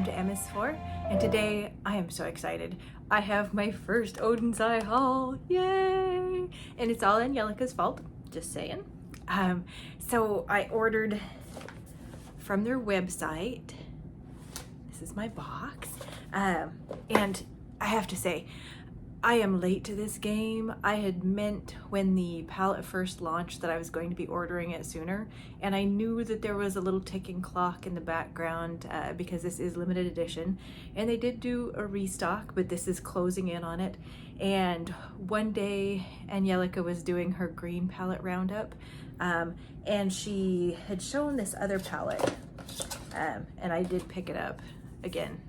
welcome to MS4, and today I am so excited. I have my first Oden's Eye haul, yay! And it's all Angelica's fault, just saying. So I ordered from their website. This is my box, and I have to say, I am late to this game. I had meant when the palette first launched that I was going to be ordering it sooner, and I knew that there was a little ticking clock in the background because this is limited edition, and they did do a restock, but this is closing in on it. And one day Angelica was doing her green palette roundup, and she had shown this other palette, and I did pick it up. Again,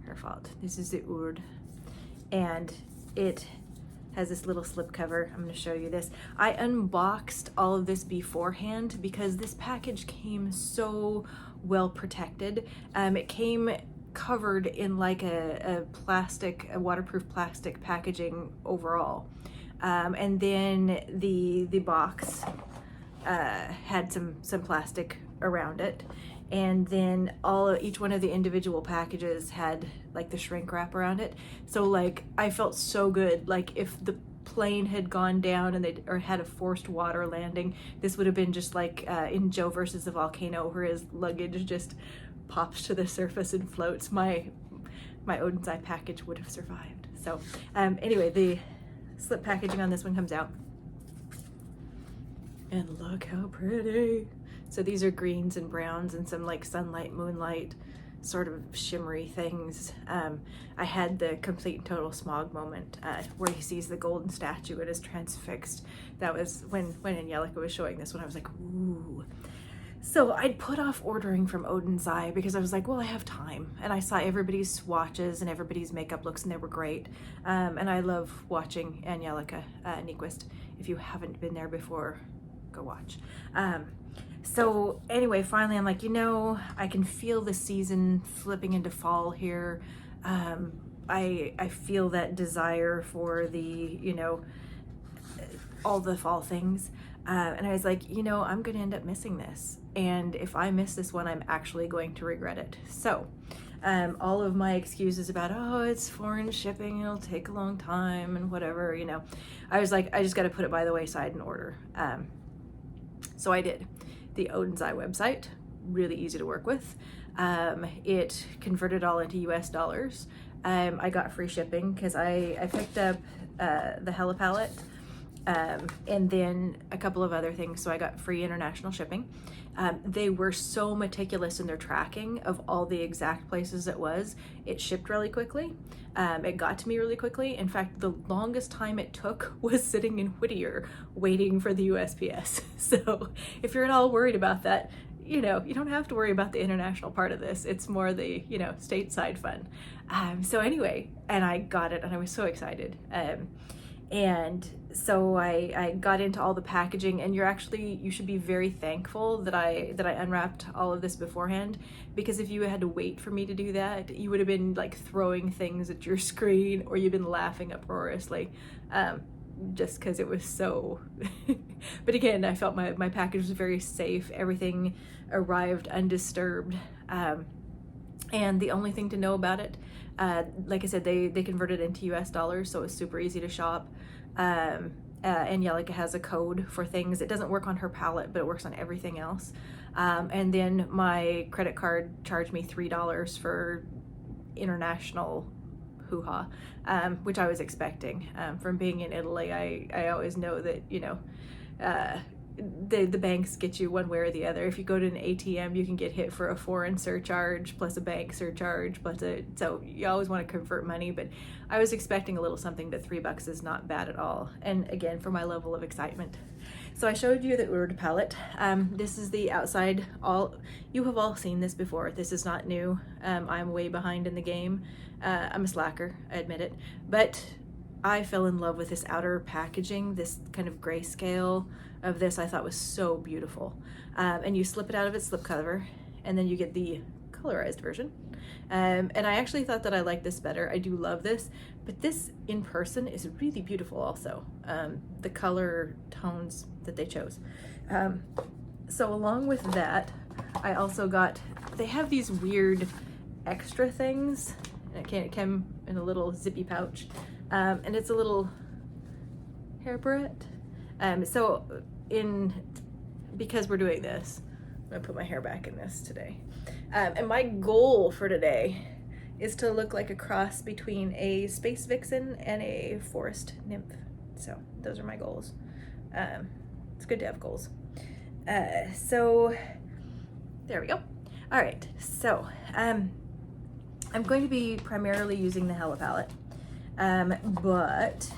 her fault. This is the Oud, and it has this little slip cover. I'm going to show you this. I unboxed all of this beforehand because this package came so well protected. It came covered in like a waterproof plastic packaging overall, and then the box had some plastic around it, and then each one of the individual packages had like the shrink wrap around it. So like I felt so good, like if the plane had gone down and they had a forced water landing, this would have been just like in Joe versus the volcano, where his luggage just pops to the surface and floats. My Oden's Eye package would have survived. So anyway, the slip packaging on this one comes out, and look how pretty. So these are greens and browns and some like sunlight, moonlight sort of shimmery things. I had the complete and total smog moment where he sees the golden statue and is transfixed. That was when Angelica was showing this, when I was like, ooh. So I'd put off ordering from Oden's Eye because I was like, well, I have time. And I saw everybody's swatches and everybody's makeup looks, and they were great. And I love watching Angelica Nyquist. If you haven't been there before, go watch. So anyway, finally I'm like, I can feel the season flipping into fall here. I feel that desire for the, all the fall things. And I was like, I'm going to end up missing this. And if I miss this one, I'm actually going to regret it. So all of my excuses about, oh, it's foreign shipping, it'll take a long time and whatever, I was like, I just got to put it by the wayside and order. So I did. The Oden's Eye website, really easy to work with. It converted all into US dollars. I got free shipping because I picked up the Hela palette and then a couple of other things, so I got free international shipping. They were so meticulous in their tracking of all the exact places it was. It shipped really quickly. It got to me really quickly. In fact, the longest time it took was sitting in Whittier waiting for the USPS. So if you're at all worried about that, you don't have to worry about the international part of this. It's more the, stateside fun. So anyway, and I got it and I was so excited. And so I got into all the packaging, and you should be very thankful that I unwrapped all of this beforehand, because if you had to wait for me to do that, you would have been like throwing things at your screen, or you've been laughing uproariously, just because it was so but again, I felt my package was very safe. Everything arrived undisturbed, and the only thing to know about it, like I said, they converted into US dollars, so it was super easy to shop. Angelica has a code for things. It doesn't work on her palette, but it works on everything else. And then my credit card charged me $3 for international hoo-ha, which I was expecting. From being in Italy, I always know that, the banks get you one way or the other. If you go to an ATM, you can get hit for a foreign surcharge plus a bank surcharge so you always want to convert money, but I was expecting a little something, but $3 is not bad at all. And again, for my level of excitement. So I showed you the Oud palette. This is the outside. You have all seen this before. This is not new. I'm way behind in the game. I'm a slacker, I admit it, but I fell in love with this outer packaging. This kind of grayscale of this I thought was so beautiful. And you slip it out of its slip cover, and then you get the colorized version. And I actually thought that I liked this better. I do love this, but this in person is really beautiful also. The color tones that they chose. So along with that, I also got, they have these weird extra things. And it came in a little zippy pouch. And it's a little hair barrette. Because we're doing this, I'm gonna put my hair back in this today. And my goal for today is to look like a cross between a space vixen and a forest nymph. So those are my goals. It's good to have goals. So there we go. All right, so I'm going to be primarily using the Hela palette, but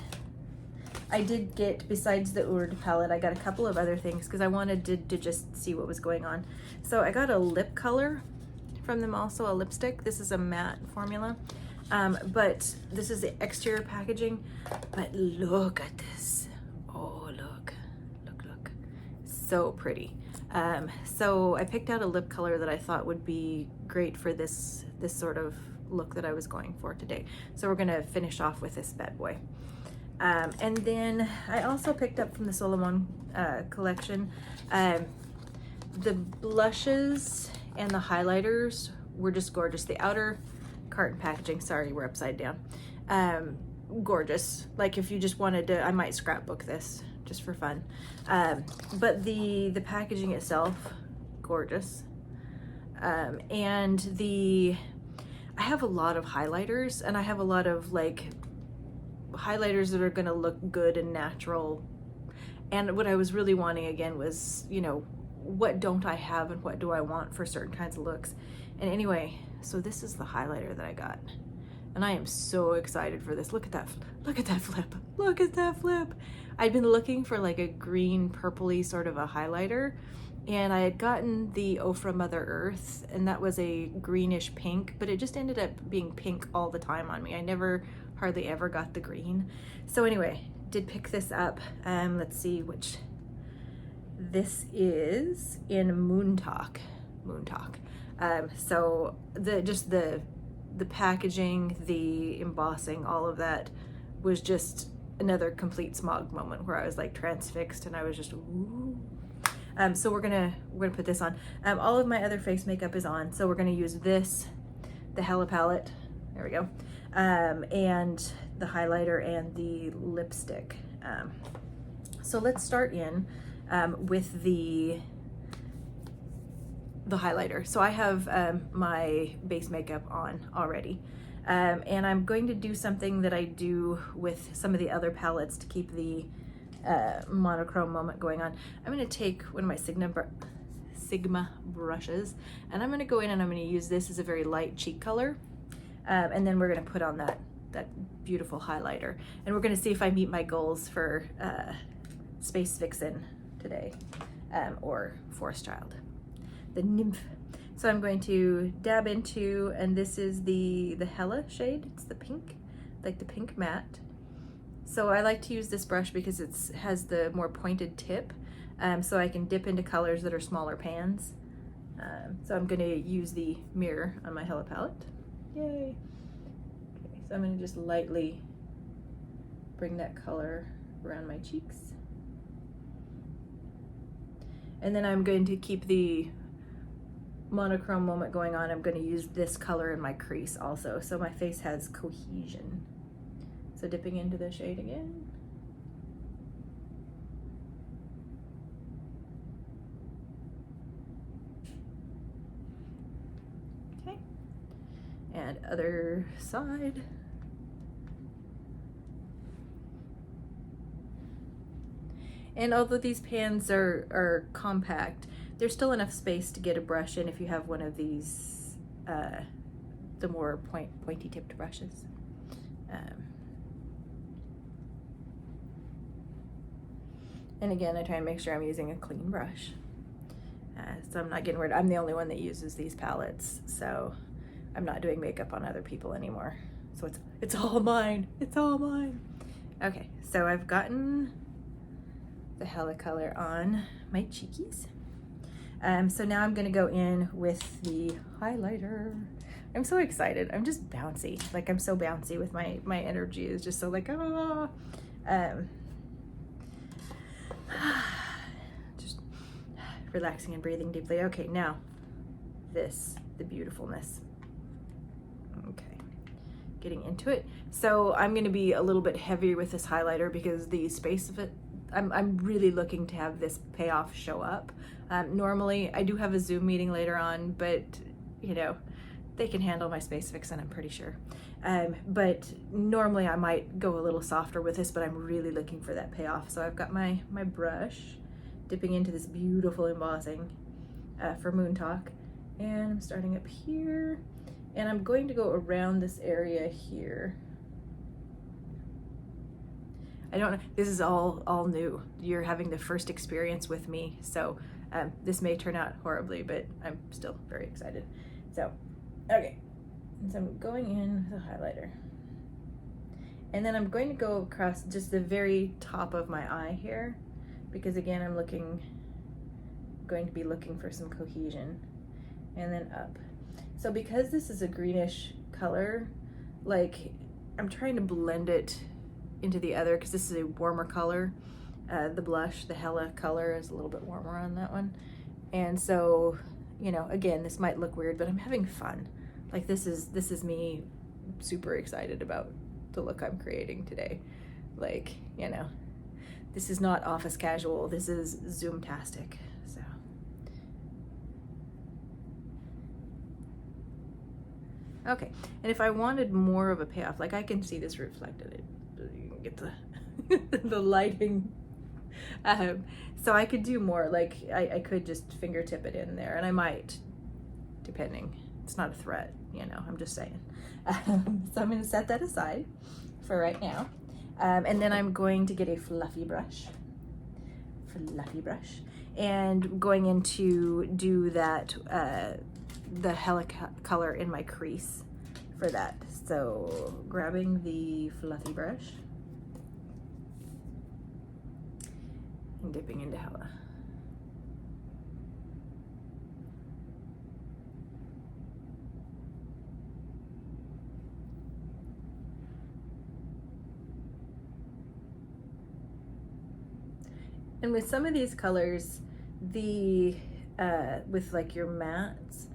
I did get, besides the Oden palette, I got a couple of other things because I wanted to just see what was going on. So I got a lip color from them, also a lipstick. This is a matte formula, but this is the exterior packaging. But look at this. Oh, look, so pretty. So I picked out a lip color that I thought would be great for this sort of look that I was going for today. So we're gonna finish off with this bad boy. And then I also picked up from the Solmane collection, the blushes and the highlighters were just gorgeous. The outer carton packaging, sorry, we're upside down. Gorgeous. Like if you just wanted to, I might scrapbook this just for fun. But the packaging itself, gorgeous. And I have a lot of highlighters, and I have a lot of like highlighters that are gonna look good and natural. And what I was really wanting again was, you know, what don't I have and what do I want for certain kinds of looks. And anyway, so this is the highlighter that I got. And I am so excited for this. Look at that flip. Look at that flip. I'd been looking for like a green purpley sort of a highlighter, and I had gotten the Ofra Mother Earth, and that was a greenish pink, but it just ended up being pink all the time on me. I hardly ever got the green. So anyway, did pick this up. Let's see which. This is in Moon Talk. So the packaging, the embossing, all of that was just another complete smog moment where I was like transfixed, and I was just ooh. So we're gonna put this on. All of my other face makeup is on, so we're gonna use this, the Hela palette, there we go, and the highlighter and the lipstick. So let's start in with the highlighter. So I have my base makeup on already, and I'm going to do something that I do with some of the other palettes to keep the monochrome moment going on. I'm going to take one of my Sigma brushes, and I'm going to go in and I'm going to use this as a very light cheek color, and then we're going to put on that beautiful highlighter, and we're going to see if I meet my goals for Space Vixen today, or Forest Child, the nymph. So I'm going to dab into, and this is the Hela shade. It's the pink, like the pink matte. So I like to use this brush because it has the more pointed tip, so I can dip into colors that are smaller pans. So I'm going to use the mirror on my Hela palette. Yay! Okay, so I'm going to just lightly bring that color around my cheeks. And then I'm going to keep the monochrome moment going on. I'm going to use this color in my crease also, so my face has cohesion. So dipping into the shade again. Okay. And other side. And although these pans are compact, there's still enough space to get a brush in if you have one of these, the more pointy tipped brushes. And again, I try and make sure I'm using a clean brush. So I'm not getting rid of, I'm the only one that uses these palettes, so I'm not doing makeup on other people anymore. So it's all mine, it's all mine. Okay, so I've gotten the Hela color on my cheekies. So now I'm gonna go in with the highlighter. I'm so excited, I'm just bouncy. Like I'm so bouncy with my energy is just so like, ah. Just relaxing and breathing deeply. Okay, now this, the beautifulness. getting into it. So I'm going to be a little bit heavier with this highlighter because the space of it, I'm really looking to have this payoff show up. Normally I do have a Zoom meeting later on, but you know, they can handle my space vixen, I'm pretty sure. But normally I might go a little softer with this, but I'm really looking for that payoff. So I've got my brush dipping into this beautiful embossing for Moon Talk, and I'm starting up here, and I'm going to go around this area here. I don't know, this is all new. You're having the first experience with me, so this may turn out horribly, but I'm still very excited. So, okay, and so I'm going in with a highlighter. And then I'm going to go across just the very top of my eye here, because again, I'm going to be looking for some cohesion, and then up. So because this is a greenish color, like I'm trying to blend it into the other, because this is a warmer color. The blush, the Hela color, is a little bit warmer on that one. And so, you know, again, this might look weird, but I'm having fun. Like this is me super excited about the look I'm creating today. Like, you know, this is not office casual, this is Zoom-tastic. So okay, and if I wanted more of a payoff, like I can see this reflected, you can get the the lighting. So I could do more, like I could just fingertip it in there, and I might, depending. It's not a threat, you know, I'm just saying. So I'm gonna set that aside for right now. And then I'm going to get a fluffy brush, and going in to do that, the Hela color in my crease for that. So grabbing the fluffy brush and dipping into Hela. And with some of these colors, with like your mattes,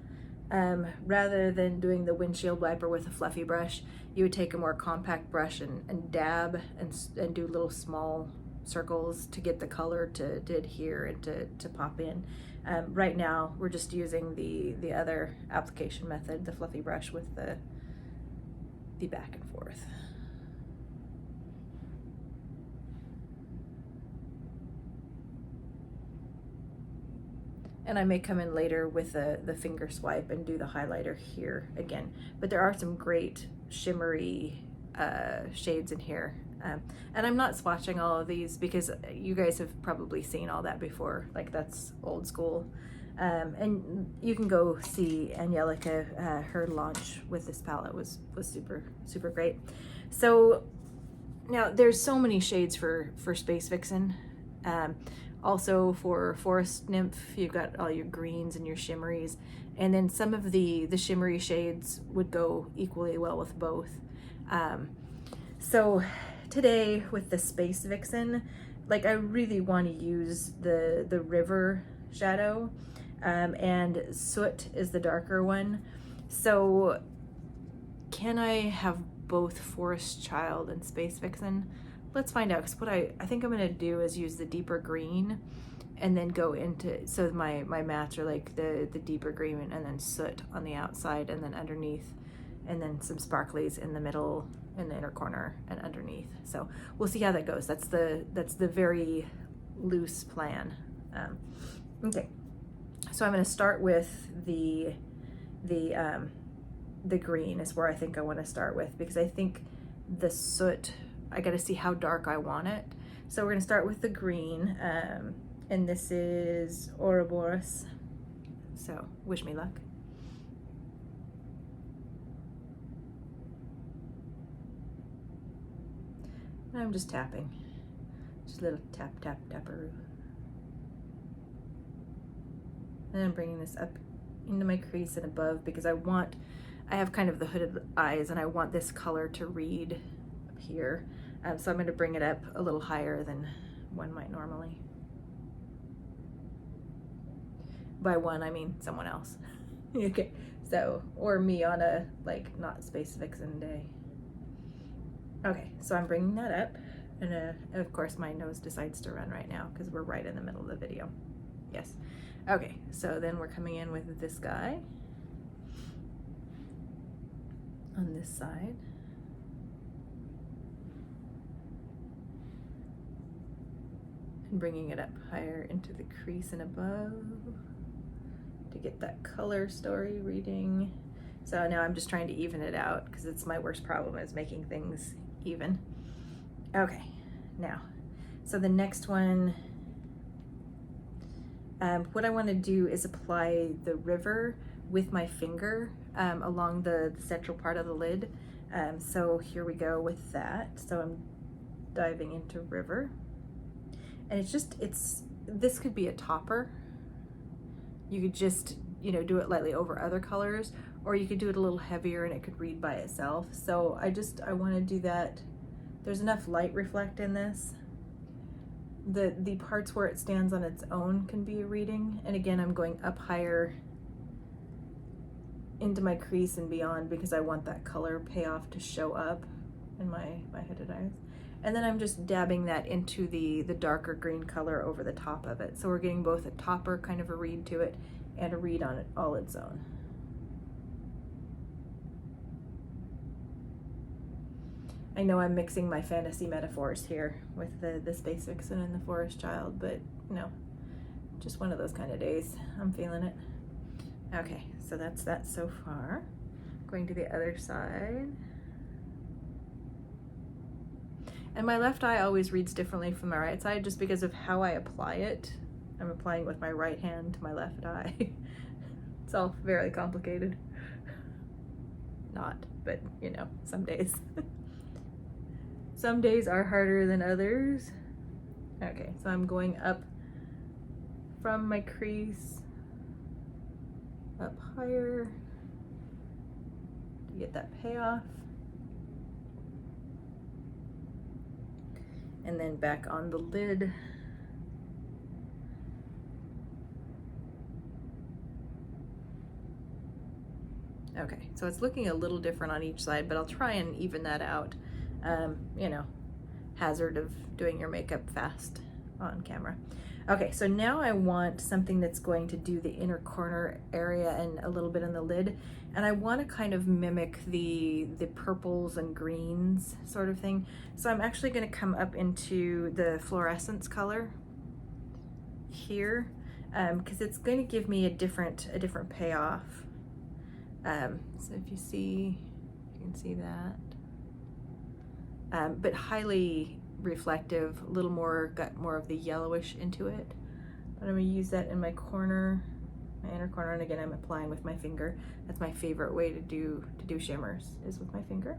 rather than doing the windshield wiper with a fluffy brush, you would take a more compact brush and dab and do little small circles to get the color to adhere and to pop in. Right now, we're just using the other application method, the fluffy brush with the back and forth. And I may come in later with the finger swipe and do the highlighter here again. But there are some great shimmery shades in here. And I'm not swatching all of these because you guys have probably seen all that before. Like, that's old school. And you can go see Angelica, her launch with this palette was super, super great. So now there's so many shades for Space Vixen. Also for Forest Nymph, you've got all your greens and your shimmeries, and then some of the shimmery shades would go equally well with both. So today with the Space Vixen, like I really want to use the river shadow, and Soot is the darker one. So can I have both Forest Child and Space Vixen? Let's find out, because what I think I'm gonna do is use the deeper green and then go into, so my mats are like the deeper green, and then Soot on the outside and then underneath, and then some sparklies in the middle, in the inner corner and underneath. So we'll see how that goes. That's the very loose plan. Okay, so I'm gonna start with the green is where I think I want to start with, because I think the Soot, I got to see how dark I want it. So we're going to start with the green, and this is Ouroboros. So wish me luck. And I'm just tapping, just a little tap, tap, taparoo. And I'm bringing this up into my crease and above, because I have kind of the hooded eyes, and I want this color to read up here. So I'm going to bring it up a little higher than one might normally. By one, I mean someone else. Okay, so, or me on a, like, not Space Vixen day. Okay, so I'm bringing that up, and of course my nose decides to run right now because we're right in the middle of the video. Yes. Okay, so then we're coming in with this guy on this side. And bringing it up higher into the crease and above to get that color story reading. So now I'm just trying to even it out because it's my worst problem is making things even. Okay, now, so the next one, what I want to do is apply the river with my finger along the central part of the lid. So here we go with that. So I'm diving into river, and this could be a topper. You could just, you know, do it lightly over other colors, or you could do it a little heavier and it could read by itself. So I want to do that. There's enough light reflect in this. The parts where it stands on its own can be a reading. And again, I'm going up higher into my crease and beyond because I want that color payoff to show up in my hooded eyes. And then I'm just dabbing that into the darker green color over the top of it. So we're getting both a topper kind of a read to it and a read on it all its own. I know I'm mixing my fantasy metaphors here with the space vixen and the forest child, but you know, just one of those kind of days. I'm feeling it. Okay, so that's that so far. Going to the other side. And my left eye always reads differently from my right side just because of how I apply it. I'm applying with my right hand to my left eye. It's all very complicated. Not, but you know, some days. Some days are harder than others. Okay, so I'm going up from my crease, up higher to get that payoff. And then back on the lid. Okay, so it's looking a little different on each side, but I'll try and even that out. You know, hazard of doing your makeup fast on camera. Okay, so now I want something that's going to do the inner corner area and a little bit on the lid. And I want to kind of mimic the purples and greens sort of thing. So I'm actually going to come up into the fluorescence color here because it's going to give me a different payoff. So if you see, you can see that. But highly reflective, a little more, got more of the yellowish into it. But I'm gonna use that in my corner, my inner corner, and again, I'm applying with my finger. That's my favorite way to do shimmers, is with my finger.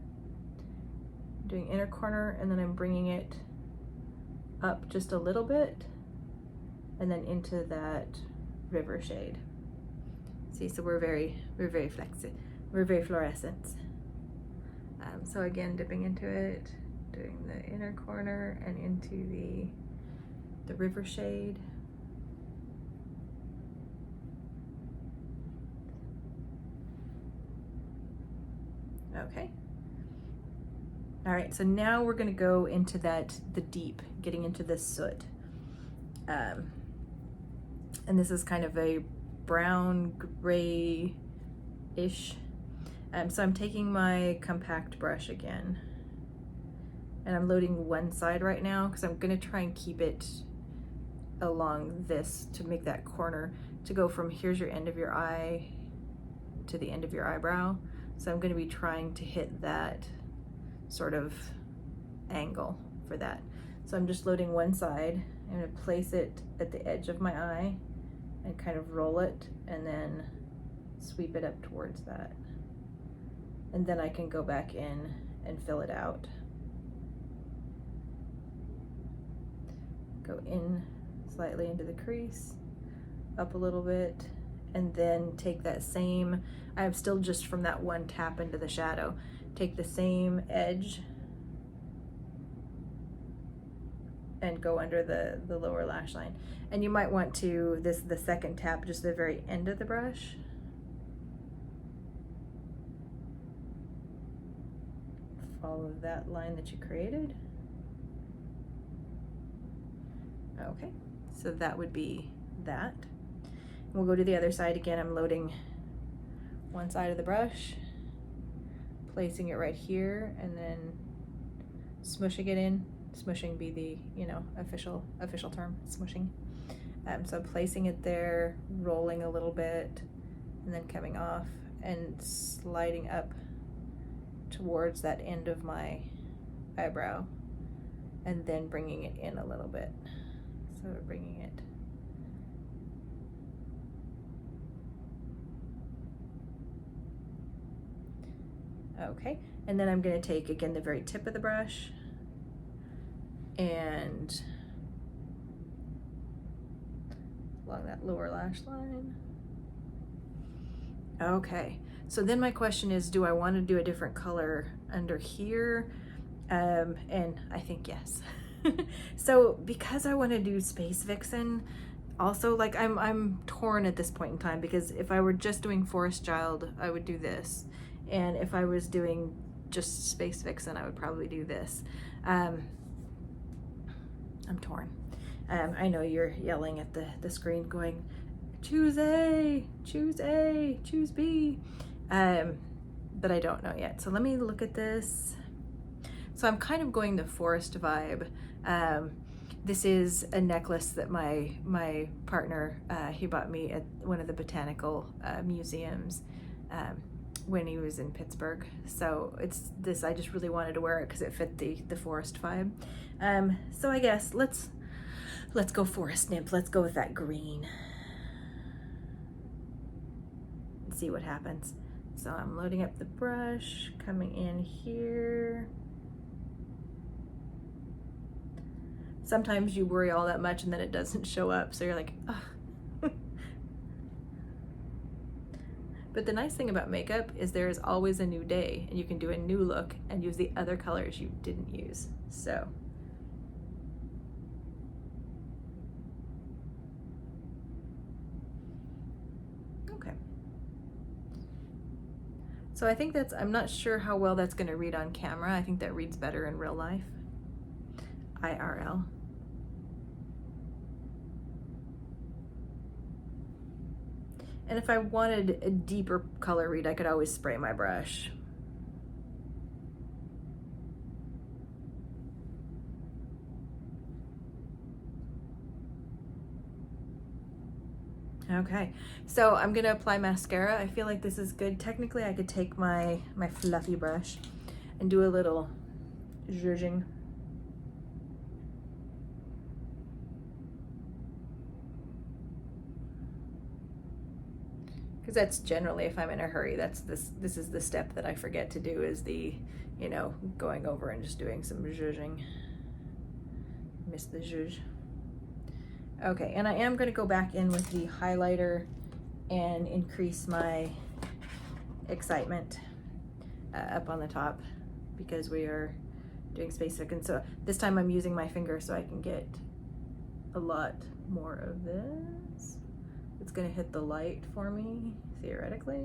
I'm doing inner corner, and then I'm bringing it up just a little bit, and then into that river shade. See, so we're very flexible, we're very fluorescent. So again, dipping into it, doing the inner corner and into the river shade. Okay. All right, so now we're gonna go into the deep, getting into the soot. And this is kind of a brown gray-ish. So I'm taking my compact brush again, and I'm loading one side right now because I'm gonna try and keep it along this to make that corner to go from here's your end of your eye to the end of your eyebrow. So I'm gonna be trying to hit that sort of angle for that. So I'm just loading one side. I'm gonna place it at the edge of my eye and kind of roll it and then sweep it up towards that. And then I can go back in and fill it out. Go in slightly into the crease, up a little bit, and then take that same, I'm still just from that one tap into the shadow, take the same edge and go under the lower lash line. And you might want to, the second tap, just the very end of the brush. Follow of that line that you created. Okay, so that would be that. We'll go to the other side again. I'm loading one side of the brush, placing it right here, and then smushing it in. Smushing be the, you know, official term, smushing. So placing it there, rolling a little bit, and then coming off and sliding up towards that end of my eyebrow, and then bringing it in a little bit. So bringing it okay, and then I'm going to take again the very tip of the brush and along that lower lash line. Okay, so then my question is, do I want to do a different color under here? And I think yes. So because I want to do Space Vixen, also, like, I'm torn at this point in time, because if I were just doing Forest Child, I would do this, and if I was doing just Space Vixen, I would probably do this. I'm torn. I know you're yelling at the screen going, choose A, choose A, choose B, but I don't know yet. So let me look at this. So I'm kind of going the forest vibe. This is a necklace that my partner, he bought me at one of the botanical museums when he was in Pittsburgh. So it's this, I just really wanted to wear it because it fit the forest vibe. So I guess let's go forest nymph. Let's go with that green. Let's see what happens. So I'm loading up the brush, coming in here. Sometimes you worry all that much and then it doesn't show up, so you're like, ugh. But the nice thing about makeup is there is always a new day, and you can do a new look and use the other colors you didn't use. So okay. So I think that's, I'm not sure how well that's going to read on camera. I think that reads better in real life. IRL. And if I wanted a deeper color read, I could always spray my brush. Okay, so I'm gonna apply mascara. I feel like this is good. Technically, I could take my fluffy brush and do a little zhuzhing. Because that's generally, if I'm in a hurry, this is the step that I forget to do, is the, you know, going over and just doing some zhuzhing. Miss the zhuzh. Okay, and I am going to go back in with the highlighter and increase my excitement up on the top, because we are doing Space Vixen. So this time I'm using my finger so I can get a lot more of this. It's going to hit the light for me, theoretically.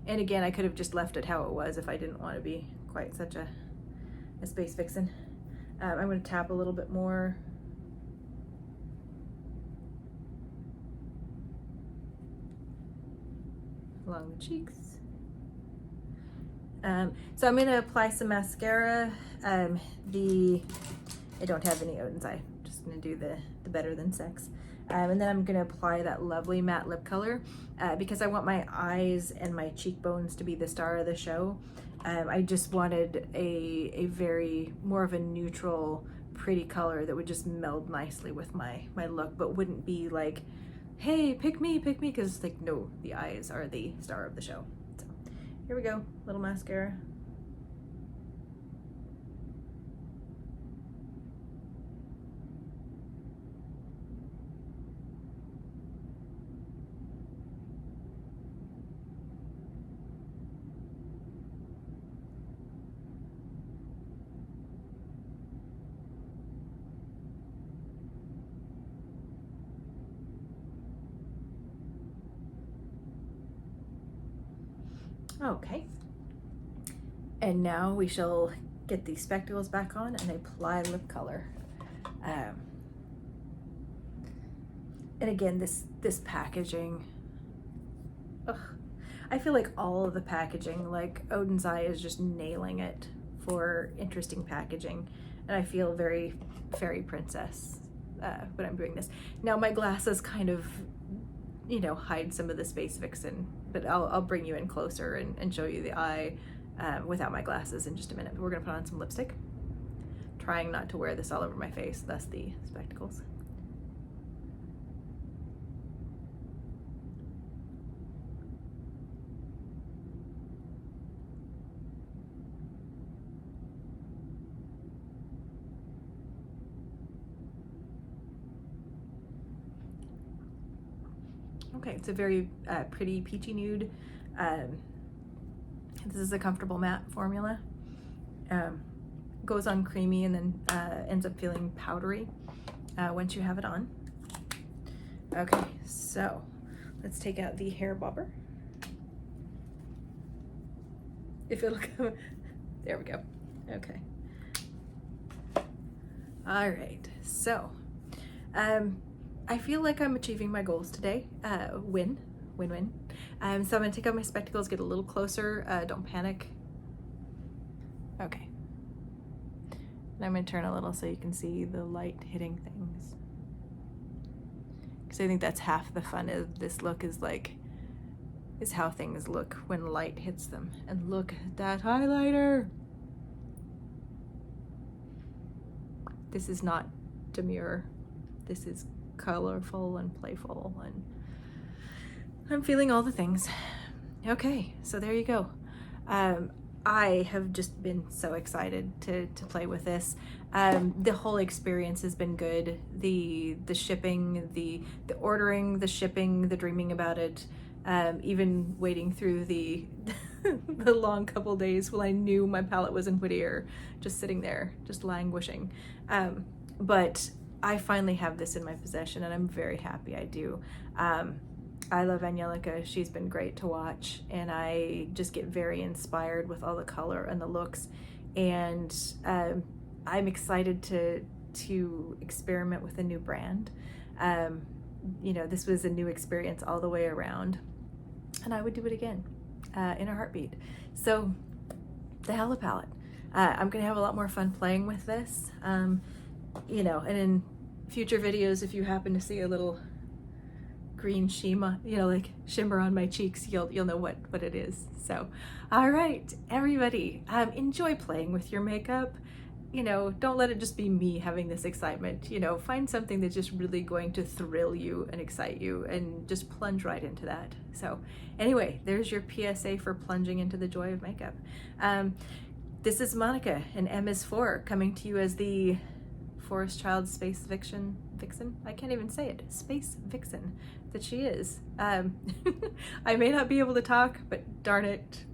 And again, I could have just left it how it was if I didn't want to be quite such a Space Vixen. I'm going to tap a little bit more. Along the cheeks. So I'm going to apply some mascara. I don't have any Oden's. I'm just going to do the Better Than Sex. And then I'm going to apply that lovely matte lip color because I want my eyes and my cheekbones to be the star of the show. I just wanted a very more of a neutral, pretty color that would just meld nicely with my look, but wouldn't be like, hey, pick me, because like, no, the eyes are the star of the show. So here we go, little mascara. Okay. And now we shall get these spectacles back on and apply lip color. And again, this packaging, ugh, I feel like all of the packaging, like Oden's Eye is just nailing it for interesting packaging. And I feel very fairy princess when I'm doing this. Now my glasses kind of, you know, hide some of the space vixen, but I'll bring you in closer and show you the eye without my glasses in just a minute. We're gonna put on some lipstick, trying not to wear this all over my face, thus the spectacles. Okay, it's a very pretty peachy nude. This is a comfortable matte formula. Goes on creamy and then ends up feeling powdery once you have it on. Okay, so let's take out the hair bobber. If it'll come, there we go. Okay. All right, so I feel like I'm achieving my goals today. Win-win. So I'm gonna take out my spectacles, get a little closer, don't panic. Okay. And I'm gonna turn a little so you can see the light hitting things. Because I think that's half the fun of this look is how things look when light hits them. And look at that highlighter. This is not demure. This is colorful and playful, and I'm feeling all the things. Okay, so there you go. I have just been so excited to play with this. The whole experience has been good. The shipping, the ordering, the shipping, the dreaming about it, even waiting through the the long couple days while I knew my palette was in Whittier, just sitting there, just languishing. But I finally have this in my possession and I'm very happy I do. I love Angelica. She's been great to watch and I just get very inspired with all the color and the looks, and I'm excited to experiment with a new brand. You know, this was a new experience all the way around and I would do it again in a heartbeat. So the Hela palette. I'm gonna have a lot more fun playing with this. You know, and in future videos, if you happen to see a little green shimmer, you know, like shimmer on my cheeks, you'll know what it is. So, all right, everybody, enjoy playing with your makeup. You know, don't let it just be me having this excitement. You know, find something that's just really going to thrill you and excite you and just plunge right into that. So anyway, there's your PSA for plunging into the joy of makeup. This is Monica and M is 4 coming to you as the Forest Child Space Vixen? I can't even say it. Space Vixen that she is. I may not be able to talk, but darn it,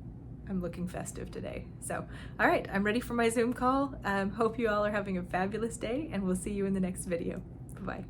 I'm looking festive today. So, all right, I'm ready for my Zoom call. Hope you all are having a fabulous day and we'll see you in the next video. Bye-bye.